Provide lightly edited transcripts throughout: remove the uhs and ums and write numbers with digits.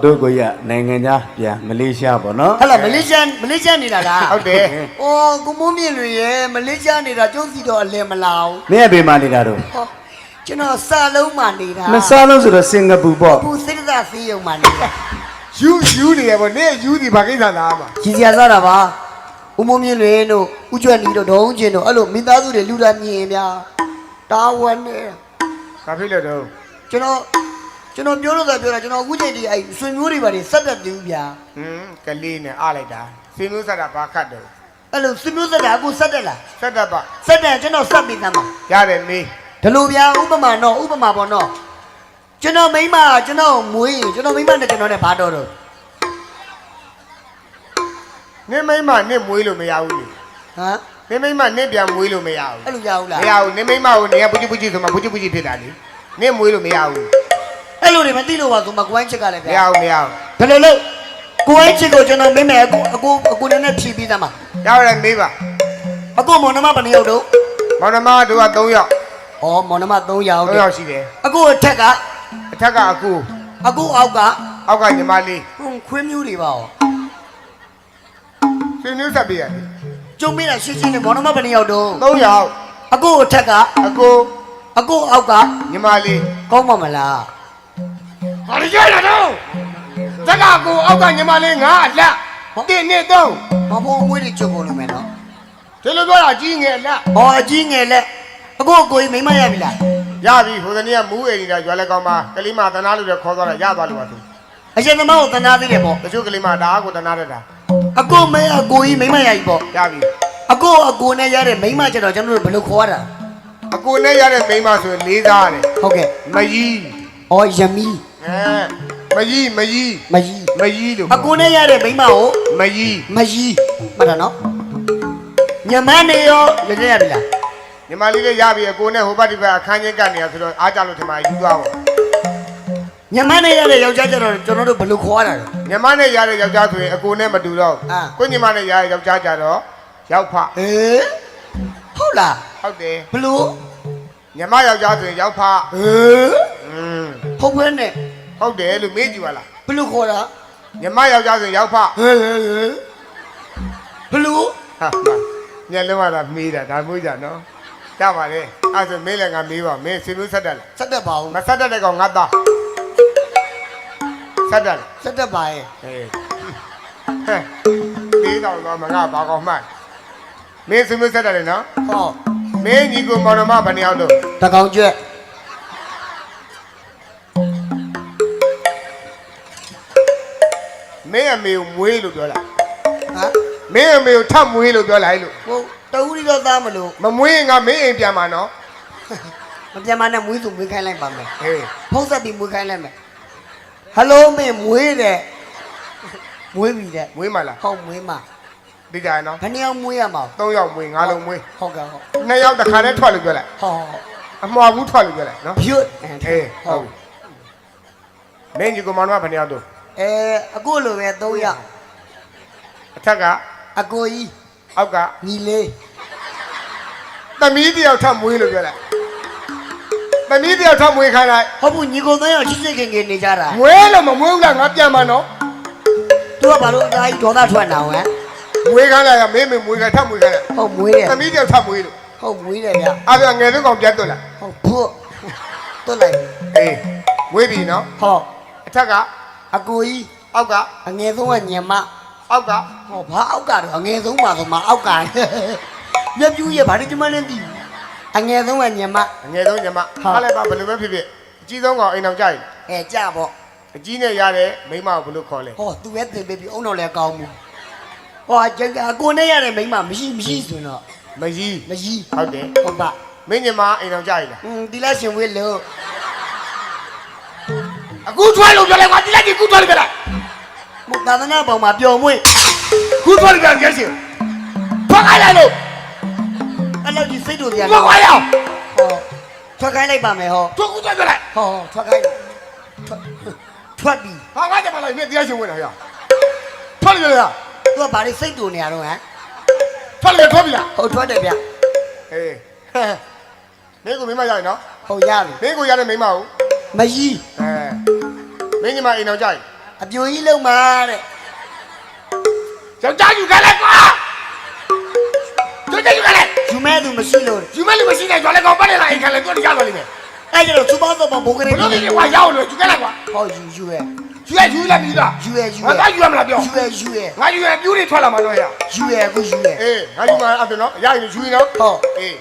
တို့ကိုရနိုင်ငံသားပြန်မလေးရှားပေါ့နော် ဟုတ်လားမလေးရှားနေတာလား ဟုတ်တယ် ဩကိုမိုးမြင့်လွေရဲ့မလေးရှားနေတာကျုပ်စီတော့အလယ်မလာဘူး မင်းအဖေမှနေတာတော့ ဟောကျွန်တော်စာလုံးမှနေတာ မစားလို့ဆိုတော့စင်ကာပူပေါ့ ဘူးစိတ္တသာစီးရုံမှနေတာ ယူနေရပေါ့နေယူဒီဘာကိစ္စလားမှာ ကြီးစရာစားတာပါဦးမိုးမြင့်လွေတို့ဦးကျွတ်နီတို့ဒေါင်းချင်းတို့အဲ့လိုမိသားစုတွေလူတာမြင်ဗျာတာဝန်နဲ့ ဘာဖြစ်လို့တော့ ကျွန်တော်ပြောလို့သာပြောတာကျွန်တော်အခုချိန်ဒီအဲ့ဆွေမျိုးတွေပါနေဆက်တက်ပြူဗျာ ကလေးနဲ့အားလိုက်တာစီမျိုးဆက်တာဘာခတ်တော့ အဲ့လိုဆွေမျိုးဆက်တာအခုဆက်တက်လား ဆက်တာပါ ဆက်တက်ကျွန်တော်ဆက်ပြီးသားမှာ ရတယ်မေး ဒီလိုဗျာဥပမာပေါ့နော်ကျွန်တော်မိန်းမကျွန်တော်မွေးရင်ကျွန်တော်မိန်းမနဲ့ကျွန်တော်နဲ့ဘာတော်တော့ နေမိမနေမွေးလို့မရဘူးလေ ဟမ် နေမိမနေပြန်မွေးလို့မရဘူး အဲ့လိုရဘူးလား မရဘူးနေမိမကိုနေကပူချီပူချီဆိုမှပူချီပူချီဖြစ်တာလေနေမွေးလို့မရဘူး အဲ့လိုတွေမသိလို့ပါဆိုမှကိုင်းချစ်ကလည်း မ ဗျာ ရဘူးမရဘူး ဘယ်လိုလုပ်ကိုင်းချစ်ကိုကျွန်တော်မိန်းမအခုနဲ့ဖြီးပြီးသားမှာ ရတယ်မေးပါ အခုမောင်နှမဘယ်နှယောက်တော့ မောင်နှမတို့က3ယောက် ဩမောင်နှမ3ယောက် 3ယောက်ရှိတယ် အခုအထက်ကအ ထက်ကအကူ အခုအောက်က အောက်ကညီမလေး ခွေးမျိုးတွေပါဩ စီမျိုးဆက်ပြရတယ် ကျုံပေးတာရှင်းရှင်းနဲ့မောင်နှမဘယ်နှယောက်တော့ 3ယောက် အခုအထက်က အကူ အခုအောက်က ညီမလေး ကောင်းပါမလား ဘာလို့ရလာတော့တက်ကကူအောက်ကညီမလေးငါအလက်တင်းနေတော့ မဘောအမွေးတွေချုပ်ကုန်လို့မယ်နော် ဒီလိုပြောတာကြီးငယ်လက် ဟောအကြီးငယ်လက်အခုကိုကြီးမိမရပြီလား ရပြီဟိုတနေ့ကမူးအိမ်နေတာရွာလက်ကောင်းမှာကလေးမသနာလို့လည်းခေါ်သွားတာရသွားလို့ပါသူ အရှင်သမားကိုတနာသေးတယ်ပေါ့ တချို့ကလေးမဒါကိုသနာတတ်တာ အခုမဲအကိုကြီးမိမရပြီပေါ့ ရပြီ အခုနဲ့ရတဲ့မိမကျတော့ကျွန်တော်တို့ဘယ်လိုခေါ်ရတာ အကူနဲ့ရတဲ့မိန်းမဆိုရင်လေးစားရတယ် ဟုတ်ကဲ့ မကြီး ဩယမီ မကြီး မကြီး မကြီးလို့ အခုနဲ့ရတဲ့မိမကို မကြီး မကြီးမှတ်တာနော်ညမနေရောရကြရပြီလား ညီမလေးလေးရပြီအကူနဲ့ဟိုဘက်ဒီဘက်အခန်းချင်းကပ်နေရဆိုတော့အားကြလို့ထင်မှယူသွားပါ ညမနေရတဲ့ယောက်ျားကျတော့ကျွန်တော်တို့ဘယ်လိုခေါ်ရတာလဲ ညီမနဲ့ရတဲ့ယောက်ျားဆိုရင်အကူနဲ့မတူတော့ အာ ကိုညီမနဲ့ရတဲ့ယောက်ျားကြတော့ရောက်ဖ ဟေးဟုတ်လား ဟုတ်တယ် ဘလို့ ညီမယောက်ျားဆိုရင်ရောက်ဖ ဟေး ဟုတ်ပဲနဲ့ ဟုတ်တယ်လို့မေးကြည့်ပါလား ဘလို့ခေါ်တာ ညီမယောက်ျားဆိုရင်ရောက်ဖ ဟေးဘလို့ ဟာညလုံးရတာမေးတာဒါမျိုးကြနော်ကြပါလေအဲ့ဆိုမင်းလည်းငါမေးပါမင်းစင်မျိုးဆက်တက်လား ဆက်တက်ပါဦး မဆက်တက်တဲ့ကောင်ငါသားဆက်တက်လား ဆက်တက်ပါရဲ့ ဟေးဟဲ့သေးတော့တော့မငါဘာကောင်မှမင်းစင်မျိုးဆက်တက်တယ်နော် ဟော မင်းညီကိုမောင်နှမဘယ်နှယောက်လို့ တကောင်ကျွတ် မင်းအမေကိုမွေးလို့ပြောလိုက် ဟမ် မင်းအမေကိုထပ်မွေးလို့ပြောလိုက်လို့ ဟုတ်တဝူရီတော့သားမလို့ မမွေးရင်ငါမင်းအိမ်ပြန်မှာနော် မပြန်မနဲ့မွေးသူမွေးခိုင်းလိုက်ပါမယ် ဟေး ဖုန်းဆက်ပြီးမွေးခိုင်းလိုက်မယ်ဟယ်လိုမင်းမွေးတယ်မွေးပြီတဲ့ မွေးမလား ဟုတ်မွေးမှာ ဒီကြရနော် ဘယ်နှစ်ယောက်မွေးရမှာ 3ယောက်မွေး5လုံးမွေး ဟုတ်ကဲ့ဟုတ် 2ယောက်တစ်ခါတည်းထွက်လို့ပြောလိုက် ဟော အမှားဘူးထွက်လို့ပြောလိုက်နော် ဖြွတ် ဟေးဟုတ်မင်းညီကိုမောင်နှမဘယ်နှယောက်တို့ အခုလိုပဲ3ယောက် အထက်ကအ ကိုကြီး အောက်က ညီလေး သမီးတယောက်ထပ်မွေးလို့ပြောလိုက်သမီးတယောက်ထပ်မွေးခိုင်းလိုက် ဟုတ်ဘူးညီကို3ယောက်ချစ်ချစ်ခင်ခင်နေကြတာ မွေးလို့မမွေးဘူးလားငါပြန်မှာနော် သူကဘာလို့အသားကြီးဒေါသထွက်နေအောင်ဟမ် မွေးခိုင်းလိုက်ရမင်းမမွေးခိုင်းထပ်မွေးခိုင်းလိုက် ဟုတ်မွေးတယ် သမီးတယောက်ထပ်မွေးလို့ ဟုတ်မွေးတယ်ဗျ အဲ့ဒါငယ်ဆုံးကောင်ပြန်တွတ်လာ ဟုတ်ဖို့တွတ်လိုက် အေးမွေးပြီနော် ဟော အထက်ကအ ကိုကြီး အောက်က အငယ်ဆုံးကညမ အောက်က ဟောဘာအောက်ကတော့အငယ်ဆုံးပါဆိုမှအောက်ကမျက်ပြူးရဲ့ဘာလို့ကျမလည်းသိအငယ်ဆုံးကညမ အငယ်ဆုံးညီမအားလည်းပါဘယ်လိုပဲဖြစ်ဖြစ်အကြီးဆုံးကောင်အိမ်အောင်ကြိုက် ကြပေါ့ အကြီးနဲ့ရတဲ့မိန်းမကိုဘယ်လိုခေါ်လဲ ဟောသူပဲတင်ပေးပြီးအုံတော်လည်းကောင်းမှုဟောကျအကိုနဲ့ရတဲ့မိန်းမမရှိဆိုတော့ မကြီး မကြီး ဟုတ်တယ် ဟုတ်ပါ မင်းညီမအိမ်အောင်ကြိုက်လား ဒီလားရှင်ဝေးလို့ အခုထွက်လို့ပြောလိုက်ကွာဒီလိုက်ကြီးအခုထွက်လို့ပြောလိုက် မသာသနာပေါ်မှာပျော်မွေ့ အခုထွက်လို့ပြောကြရှင်ထွက်ခိုင်းလိုက်လို့ အဲ့လောက်ကြီးစိတ်တို့တရား ထွက်ခိုင်းရအောင် ဟောထွက်ခိုင်းလိုက်ပါမယ်ဟော ထွက်ကူထွက်ပြောလိုက် ဟောထွက်ခိုင်းထွက်ပြီ ဟာငါကြပါလိုက်မင်းတရားရှင်ဝင်လာရထွက်လို့ပြောရ သူကဘာလို့စိတ်တူနေရတော့ဟမ် ထွက်လို့ထွက်ပြီလား ဟုတ်ထွက်တယ်ဗျ ဟေးမင်းကိုမိမရရင်နော် ဟုတ်ရပြီ မင်းကိုရတဲ့မိမကို မကြီး မ မင်းညီမအိမ်အောင်ကြိုက် အပြိုကြီးလုံးမှာတဲ့ ယောက်ျားယူခဲ့လိုက်ကွာတို့ကြည့်ယူခဲ့လိုက် ယူမဲ့သူမရှိလို့ ယူမဲ့လူမရှိတဲ့ကြွားလိုက်ကောင်ပတ်နေလာအိမ်ခံလိုက်တို့ကြားပါလိမ့်မယ် အဲ့ကျတော့သူ့ဘောတော့ဘိုးကလေး ဘလို့ဒီကွာရောက်လို့ယူခဲ့လိုက်ကွာ ဟောယူရဲ့ ယူလိုက်ပြီးသား ယူရဲ့ ငါသားယူရမလားပြော ယူရဲ့ယူရဲ့ ငါယူရပြူးတွေထွက်လာမှာတော့ရ ယူရဲ့အခုယူရဲ့ အေးငါယူမှာအဲ့ဒါနော်ရရင်ယူရင်နော် ဟော အေး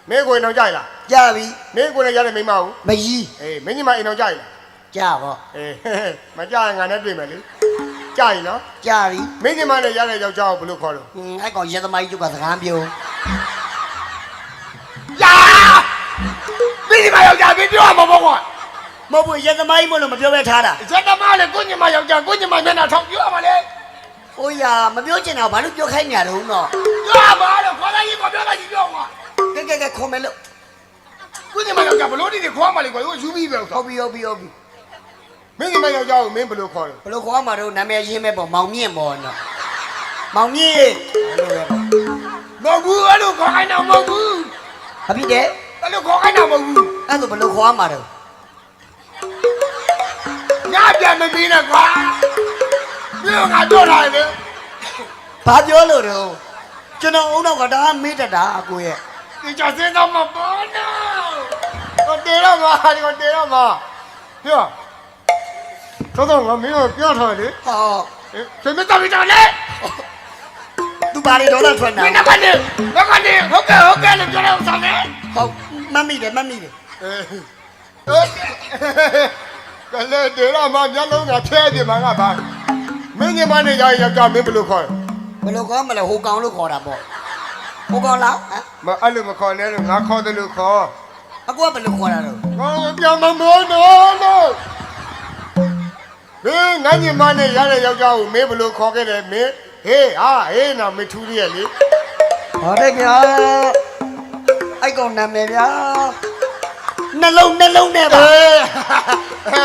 မင်းကိုအိမ်အောင်ကြိုက်လား ကြပြီ မင်းကိုလည်းရတဲ့မိမဟုတ် မကြီး အေးမင်းညီမအိမ်အောင်ကြိုက်လား ကြပါ အေးမကြရင်ငါနဲ့တွေ့မယ်လေကြရင်နော် ကြပြီ မင်းညီမနဲ့ရတဲ့ယောက်ျားကိုဘယ်လိုခေါ်လို့ အဲ့ကောင်ရဲသမားကြီးတို့ကစကားပြော ယာမင်းညီမယောက်ျားမင်းပြောမှာပေါ့ကွာ မဟုတ်ဘူးရဲသမားကြီးမလို့မပြောပဲထားတာ ဇက်သမားလေကိုညီမယောက်ျားကိုညီမမျက်နှာထောက်ပြောပါလေ ဟိုရာမပြောချင်တော့ဘာလို့ပြောခိုင်းညာတော့နော် ပြောပါတော့ခေါ်လိုက်ရင်မပြောလိုက်ရင်ပြောကွာ ကဲခေါ်မယ်လို့ ကိုညီမယောက်ျားဘလို့ဒီခေါ်မှလေကွာယူပြီးပဲ ဟုတ်ပြီ မင်းညီမယောက်ျားကိုမင်းဘလို့ခေါ်လို့ ဘလို့ခေါ်မှာတော့နာမည်ရင်းမဲ့ပေါ့မောင်မြင့်ပေါ့နော်မောင်မြင့်လို့ပဲပေါ့ မဟုတ်ဘူးအဲ့လိုခေါ်ခိုင်းတော့မဟုတ်ဘူး ဘာဖြစ်တယ် အဲ့လိုခေါ်ခိုင်းတော့မဟုတ်ဘူး အဲ့ဒါဘလို့ခေါ်မှာတော့ ညပြန်မပြီးနဲ့ကွာပြောငါပြောလာတယ် ဘာပြောလို့တော့ကျွန်တော်အုံနောက်ကဒါမေးတတ်တာအကိုရဲ့ ဒီချစင်းတော့မပေါ်နော်တေတော့မှာဒီကတေတော့မှာပြောတော့ငါမင်းကိုပြောထားတယ် ဟော ဆွေမတော်ပြီတော်လေ သူဘာတွေဒေါ်လာထွက်နေ မင်းကနေဟုတ်ကဲ့လို့ပြောတော့ဆောင်နေ ဟုတ်မမိတယ် ကလေးတေတော့မှာမျက်လုံးကဖဲပြမှာငါပါမင်းညီမနဲ့ရရကြမင်းဘလို့ခေါ် ဘလို့ခေါ်မလဲဟိုကောင်လို့ခေါ်တာပေါ့ဟိုကောင်လား မအဲ့လိုမခေါ်နဲ့လို့ငါခေါ်တယ်လို့ခေါ် အကိုကဘလို့ခေါ်တာတော့ ငါပြောင်းမမိုးနော်လို့ဘင်းငါညီမနဲ့ရတဲ့ယောက်ျားကိုမင်းဘလို့ခေါ်ခဲ့တယ်မင်းဟေးနာမထူးရလေ ဟောတယ်ဗျာအဲ့ကောင်နာမည်ဗျာနှလုံးနဲ့ပါ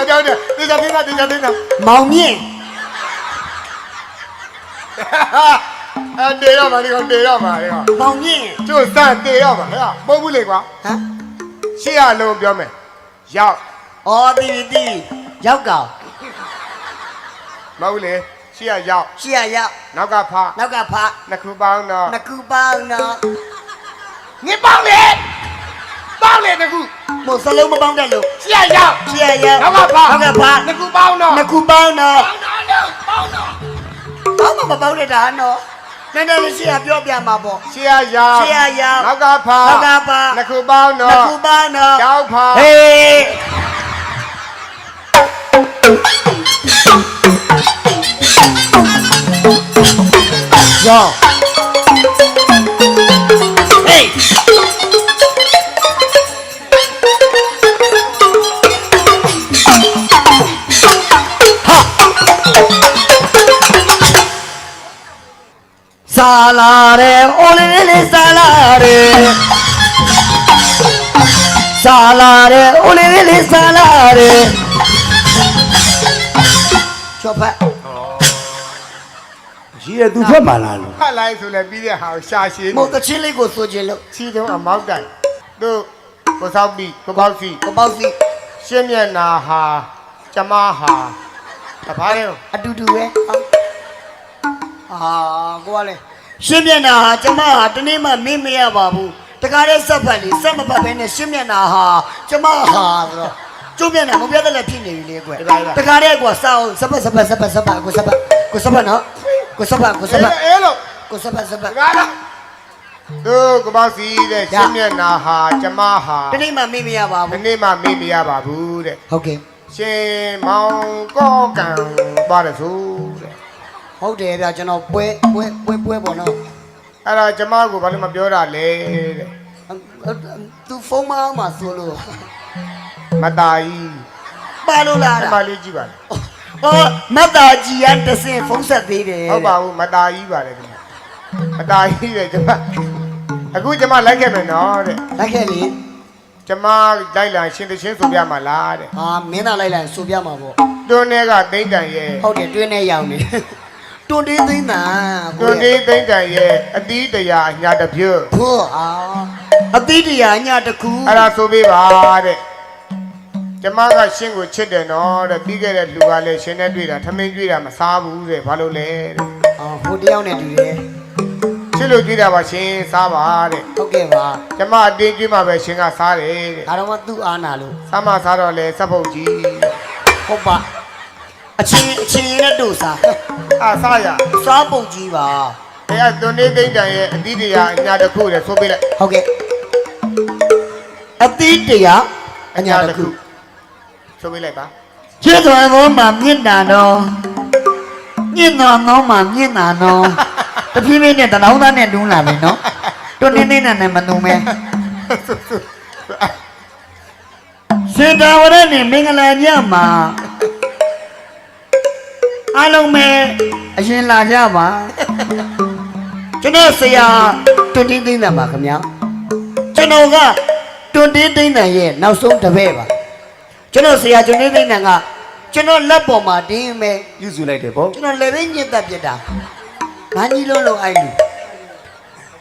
ကြောက်တယ်ဒီကနေ့မောင်မြင့် တေတော့မှာဒီကောင်တေတော့မှာဒီကောင် မောင်မြင့် ကျို့စမ်းတေတော့မှာဟဲ့ပုတ်ဘူးလေကွာ ဟမ် ရှေ့ရလုံးပြောမယ်ရောက် အော်တီရောက်ကောင် မဟုတ်လေရှေ့ရရောက် ရှေ့ရောက် နောက်ကဖ နောက်ကဖ နှစ်ခုပေါင်းတော့ နှစ်ခုပေါင်းတော့ ငင်းပေါင်းလေနှစ်ခု မို့စလုံးမပေါင်းတတ်လို့ ရှေ့ရရောက် ရှေ့ရောက် နောက်ကဖ နှစ်ခုပေါင်းတော့ ပေါင်းတော့ ပေါင်းမမပေါင်းတတ်တာနော်နည်းနည်းလေးရှေ့ပြောပြမှာပေါ့ ရှေ့ရရောက် ရှေ့ရောက် နောက်ကဖ နှစ်ခုပေါင်း နှစ် တော့ ခုပေါင်းတော့ ကြောက်ဖ ဟေးရောဟေးစာလာတယ်အိုလေးလေးစာလာတယ်စာလာတယ်အိုလေးလေးစာလာတယ်ချောဖတ် ရှိရသူထွက်မှလာလို့ ဖတ်လိုက်ဆိုလည်းပြီးတဲ့ဟာကိုရှာရှည် မို့တချင်းလေးကိုဆိုခြင်းလို့ ချီတုံးအမောက်တိုင်တို့ကိုစောက်ပြီးကိုပေါက်စီ ကိုပေါ့စီ ရှင်းမျက်နာဟာကျမဟာတဖားလဲ အတူတူပဲကိုကလည်းရှင်းမျက်နှာဟာကျမဟာတနေ့မှမင်းမရပါဘူးတကားတဲ့စက်ဖက်လေးစက်မဖက်ပဲနဲ့ရှင်းမျက်နှာဟာကျမဟာဆိုတော့ကျုပ်မျက်နှာမပြတ်တဲ့လည်းဖြစ်နေပြီလေကွတကားတဲ့ကွာစောင်းစပတ်ကိုစပတ်နော်ကိုစပတ်အေးလို့ ကိုစပတ် ကားလားတို့ကိုပေါက်စီတဲ့ရှင်းမျက်နာဟာကျမဟာ တနေ့မှမင်းမရပါ ဒီ ဘူး နေ့မှမေးမရပါဘူးတဲ့ ဟုတ်ကဲ့ ရှင်မောင်ကောကံပါတယ်ဆိုတဲ့ ဟုတ်တယ်ဗျကျွန်တော်ပွဲပေါ့နော် အဲ့ဒါကျမကိုဘာလို့မပြောတာလဲတဲ့ သူဖုန်းမအောင်မှာဆိုလို့ မတာကြီး ပါလို့လား ဒီမလေးကြည့်ပါလေ ဟောမတ်တာကြီးရတဆင်ဖုန်းဆက်သေးတယ် ဟုတ်ပါဘူးမတာကြီးပါလေဒီမှာမတာကြီးတဲ့ကျမအခုကျမလိုက်ခဲ့မယ်နော်တဲ့ လိုက်ခဲ့လေ ကျမလိုက်လာရှင်တချင်းဆိုပြမှာလားတဲ့ မင်းသားလိုက်လိုက်ဆိုပြမှာပေါ့ တွန်းထဲကသိမ့်တန်ရဲ့ ဟုတ်တယ်တွင်းနဲ့ရောက်နေတွန်းတင်းသိမ်းတာ တွန်းထဲသိမ့်တန်ရဲ့အတီးတရာအညာတစ်ပြုတ် ဖို့အတိတရားညတခု အဲ့ဒါဆိုပေးပါတဲ့ ကျမကရှင်းကိုချစ်တယ်နော်တဲ့ပြီးခဲ့တဲ့လူကလည်းရှင်းနဲ့တွေ့တာထမင်းတွေ့တာမစားဘူးတဲ့ဘာလို့လဲတဲ့ အော်ဟိုတယောက်နဲ့တူတယ် ချစ်လို့တွေ့တာပါရှင်စားပါတဲ့ ဟုတ်ကဲ့ပါ ကျမအတင်းကျွေးမှပဲရှင်ကစားတယ်တဲ့ ဒါတော့မှသူ့အာနာလို့ စားမစားတော့လေစက်ဖို့ကြီး ဟုတ်ပါအချင်းနဲ့တို့စား အာစားရ စားပုတ်ကြီးပါ အဲ့သွန်နေသိမ့်တန်ရဲ့အသီးတရားအညာတစ်ခုတဲ့ဆိုပေးလိုက် ဟုတ်ကဲ့အသီးတရားအညာတစ်ခု ဆိုပေးလိုက်ပါ ချစ်တော်ဘောမှာမြင့်တာတော့မြင့်တော်ကောင်းမှာမြင့်တာတော့တဖြည်းဖြည်းနဲ့တလောင်းသားနဲ့တွန်းလာပြီနော်တွန်းနေနဲ့မနှုံမဲစင်တာဝရနဲ့မင်္ဂလာညမှာအားလုံးပဲအရင်လာကြပါကျွန်တော်ဆရာတွန်းတင်းသိမ့်တယ်ပါခင်ဗျာကျွန်တော်ကတွန်းတင်းသိမ့်တယ်ရဲ့နောက်ဆုံးတစ်ပည့်ပါကျွန်တော်ဆရာတွန်းတင်းသိမ့်တယ်ကကျွန်တော်လက်ပေါ်မှာတင်းမဲ့ ပြုစုလိုက်တယ်ပေါ့ ကျွန်တော်လည်းပဲညစ်သက်ပြစ်တာငါကြီးလုံးလုံးအိုက်လူ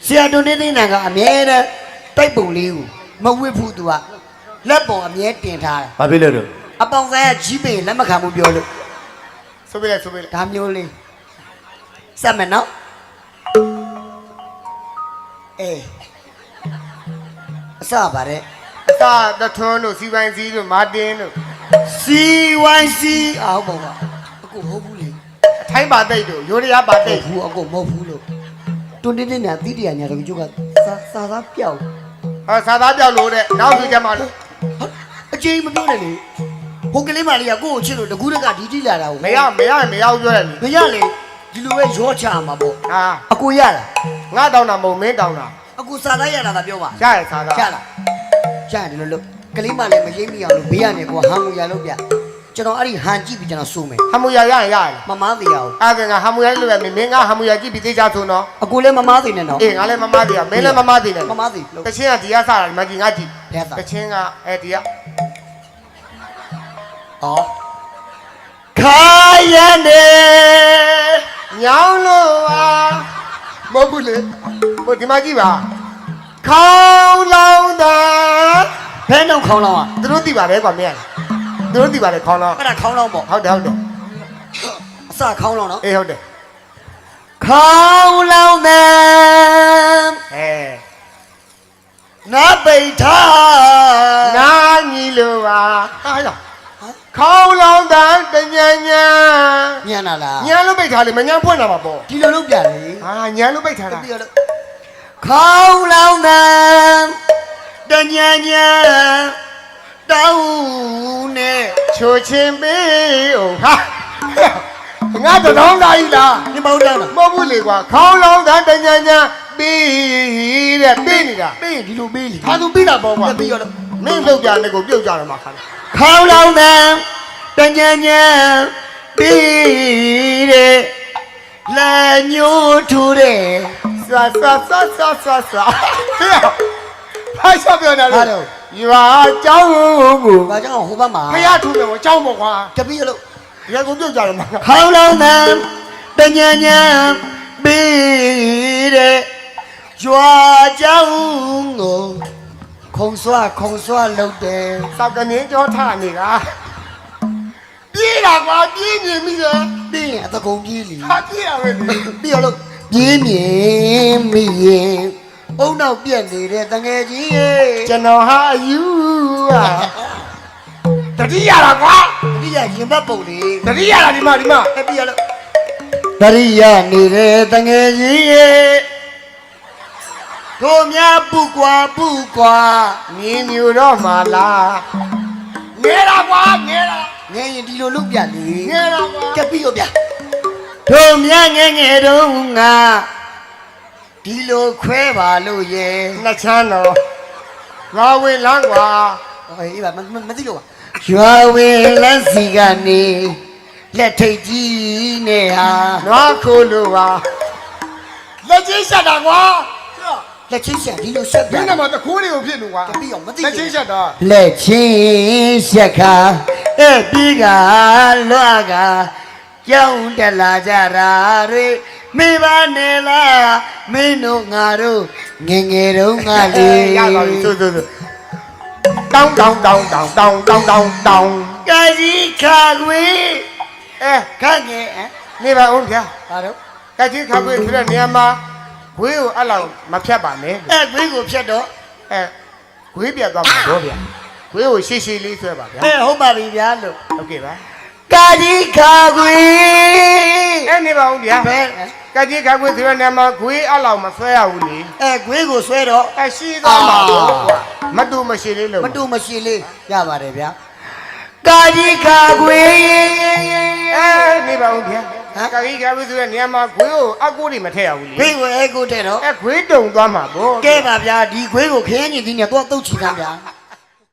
ဆရာတွန်းတင်းသိမ့်တယ်ကအမြဲတမ်းတိုက်ပုံလေးကိုမဝစ်ဘူးသူကလက်ပေါ်အမြဲတင်ထားတာ ဘာဖြစ်လို့တော့ အပေါင်ဆိုင်ကကြီးပင်လက်မခံဘူးပြောလို့ ဆိုပေးလိုက်ဆိုပေးလိုက် ဒါမျိုးလေးစက်မယ်နော်အေးအစပါတဲ့ အစာတထွန်းတို့စီပိုင်းစီတို့မာတင်တို့ CYC အောက်ပေါ့ပါအခုဟုတ်ဘူးလေ အထိုင်းပါသိတ်တို့ရိုးရပါသိတ် ဘူးအခုမဟုတ်ဘူးလို့တွန်းတင်းတင်းနဲ့တိတရညာတော့ကျုပ်ကစာပျောက် ဟာစာသားပြောက်လို့တဲ့နောက်သူကြမှာလို့ အကျဉ်းမပြောနဲ့လေဟိုကလေးမလေးကကိုယ့်ကိုချစ်လို့တကူးတကဒီတိလာတာကို မရဘူးပြောရတယ် မရလေဒီလိုပဲရောချမှာပေါ့ ဟာ အကိုရလား ငါတောင်းတာမဟုတ်မင်းတောင်းတာ အကိုစာသားရတာကပြောပါ ရရစာသား ချလားချတယ်လို့ကလေးမလေးမရိပ်မိအောင်လို့ဘေးကနေကိုဟန်ကိုရလို့ပြကျွန်တော်အဲ့ဒီဟန်ကြည့်ပြီးကျွန်တော်စိုးမယ် ဟမူရရရင်ရရ မမားသေးရအောင် အဲ့ဒါငါဟမူရလို့ပဲမင်းငါဟမူရကြည့်ပြီးသေးချဆိုနော် အကိုလည်းမမားသေးနဲ့နော် အေးငါလည်းမမသေးရမင်းလည်းမမသေးနဲ့ မမားသေးလို့ တချင်းကဒီကစားတာဒီမှာကြည့်ငါကြည့် ဘယ်သာ တချင်းကဒီက ဩခါရနေ ညောင်းလို့ပါမဟုတ်ဘူးလေဟိုဒီမှာကြည့်ပါခေါင်းလောင်းတာ ဘဲနှုတ်ခေါင်းလောင်းอ่ะ သူတို့သိပါတယ်ကွာမင်းသူတို့သိပါတယ်ခေါင်းလောင်း အဲ့ဒါခေါင်းလောင်းပေါ့ ဟုတ်တယ် အစခေါင်းလောင်းနော် အေးဟုတ်တယ် ခေါင်းလောင်းတဲ့ အဲ နာပိတ်ထား နာညီလို့ပါဟာရခေါင်းလောင်းတာတညာညာ ညံ့လာလား ညာလို့ပိတ်ထားလေမညာဖွင့်တာပါပေါ့ ဒီလိုလုပ်ပြလေ ဟာညာလို့ပိတ်ထားတာ ပြီးတော့ခေါင်းလောင်းတဲ့တညံညံတောင်းနဲ့ ချိုချင်းပေးဟိုဟာငါတောင်းလာ ਈ လား ဒီမဟုတ်တော့ မဟုတ်ဘူးလေကွာခေါင်းလောင်းတာတညာညာပေးတဲ့ပေးနေတာ ပေးဒီလိုပေးလေ ဟာသူပြီးတာပေါ့ကွာ ပြီးတော့ မင်းပြုတ်ကြတယ်ကိုပြုတ်ကြတယ်မှာခါ ခေါင်းလောင်းတဲ့တညံညံပေးတဲ့လက်ညှိုးထိုးတဲ့ ဆွာဟဲ့ဟာရှောက်ပြောနေလို့ရွာเจ้าကို ဘာကြောင့်ဟိုဘက်မှာ ဖះထူတယ်ကိုเจ้าပေါ့ကွာ တပည့်လို့ ဒီကကိုပြုတ်ကြတယ်မှာ ခေါင်းလောင်းတဲ့တညံညံပေးတဲ့ရွာเจ้าကိုခုံဆွလုပ်တယ် စောက်ကနေကြောထနေတာပြေးတာကွာပြေးနေပြီလေ ပြီးရင်အတကုံကြီးလီ ဟာပြေးရမယ်လေ ပြီးတော့လို့ပြင်းမြင်မိရင်အုံနောက်ပြက်နေတဲ့တငယ်ကြီးရေ ကျွန်တော်ဟာအယူอ่ะတတိယတာကွာ ဒီကရင်ဘတ်ပုံလေး တတိယတာဒီမှာ ပြီးတော့လို့တရိယာနေတဲ့တငယ်ကြီးရေတို့များပူကွာ မြင်းမြူတော့မှာလားငဲတာကွာငဲတာ ငယ်ရင်ဒီလိုလုပ်ပြလေ ငဲတာကွာ ကပ်ပြီးတော့ဗျတို့များငယ်တုန်းကဒီလိုခွဲပါလို့ရေ နှစ်ချမ်းတော့ငါဝင်လန်းကွာ ဟေးပါမသိလို့ပါရွာဝင်လက်စီကနေလက်ထိတ်ကြီးနဲ့ဟာ နွားခိုးလို့ပါလက်ကြီးရှက်တာကွာ လက်ချင်းဆက်ဒီလိုဆက်ပြ ဒီနေ့မှာတခိုးတွေကိုဖြစ်လို့ကွာ တပည့်အောင်မသိ လက်ကြီးရှက်တာ လက်ချင်းဆက်ခါပြီးကလွားကကြောင်းတက်လာကြတာတွေမိဘနဲ့လားမင်းတို့ငါတို့ငယ်တုန်းကလေ ရပါပြီဆို တောင်းတောင်းတောင်းတောင်းတောင်းတောင်းတောင်းတောင်း ကာကြီးခါခွေ အဲ ခန့်ငယ်ဟမ် နေပါဦးဗျာ ဘာတော့ ကကြီးခါခွေဆိုတဲ့နေရာမှာခွေးကိုအဲ့လောက်မဖြတ်ပါနဲ့ အဲ့ခွေးကိုဖြတ်တော့ အဲခွေးပြတ်သွားမှာတော့ဗျာခွေးကိုရှေ့ရှေ့လေးဆွဲပါဗျာ ဟုတ်ပါပြီဗျာလို့ ဟုတ်ကဲ့ပါ ကာကြီးခါခွေ အဲနေပါဦးဗျာ ဘယ် ကကြီးခါခွေဆိုတဲ့နေရာမှာခွေးအဲ့လောက်မဆွဲရဘူးလေ ခွေးကိုဆွဲတော့ အဲရှိသွားမှာတော့ကွာမတူမရှိလေးလို့ မတူမရှိလေးရပါတယ်ဗျာကာကြီးခါခွေ အဲနေပါဦးဗျာကကြီးခါခွေဆိုတဲ့နေရာမှာခွေးကိုအကူတွေမထည့်ရဘူးလေ ခွေးကိုကိုတဲ့တော့ အဲခွေးတုံသွားမှာပေါ့ ကဲပါဗျာဒီခွေးကိုခင်းရင်ဒီနဲ့တော့တုတ်ချီတာဗျာ